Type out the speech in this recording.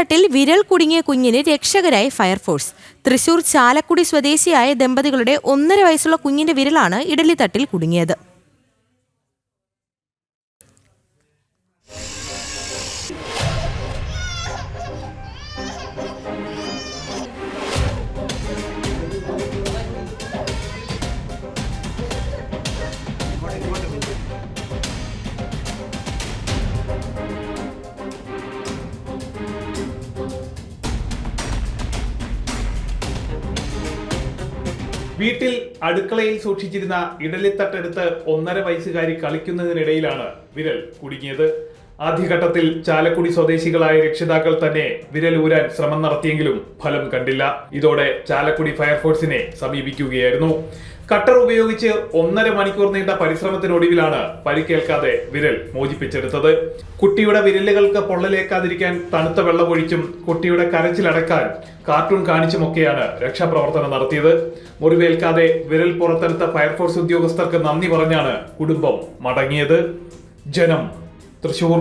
ഇഡലിത്തട്ടിൽ വിരൽ കുടുങ്ങിയ കുഞ്ഞിന് രക്ഷകരായി ഫയർഫോഴ്സ്. തൃശൂർ ചാലക്കുടി സ്വദേശിയായ ദമ്പതികളുടെ 1.5 വയസ്സുള്ള കുഞ്ഞിന്റെ വിരലാണ് ഇഡലിത്തട്ടിൽ കുടുങ്ങിയത്. വീട്ടിൽ അടുക്കളയിൽ സൂക്ഷിച്ചിരുന്ന ഇഡലിത്തട്ടെടുത്ത് 1.5 വയസ്സുകാരി കളിക്കുന്നതിനിടയിലാണ് വിരൽ കുടുങ്ങിയത്. ആദ്യഘട്ടത്തിൽ ചാലക്കുടി സ്വദേശികളായ രക്ഷിതാക്കൾ തന്നെ വിരൽ ഊരാൻ ശ്രമം നടത്തിയെങ്കിലും ഫലം കണ്ടില്ല. ഇതോടെ ചാലക്കുടി ഫയർഫോഴ്സിനെ സമീപിക്കുകയായിരുന്നു. കട്ടർ ഉപയോഗിച്ച് 1.5 മണിക്കൂർ നീണ്ട പരിശ്രമത്തിനൊടുവിലാണ് പരിക്കേൽക്കാതെ വിരൽ മോചിപ്പിച്ചെടുത്തത്. കുട്ടിയുടെ വിരലുകൾക്ക് പൊള്ളലേക്കാതിരിക്കാൻ തണുത്ത വെള്ളമൊഴിച്ചും കുട്ടിയുടെ കരച്ചിലടക്കാൻ കാർട്ടൂൺ കാണിച്ചുമൊക്കെയാണ് രക്ഷാപ്രവർത്തനം നടത്തിയത്. മുറിവേൽക്കാതെ വിരൽ പുറത്തെടുത്ത ഫയർഫോഴ്സ് ഉദ്യോഗസ്ഥർക്ക് നന്ദി പറഞ്ഞാണ് കുടുംബം മടങ്ങിയത്. ജനം, തൃശൂർ.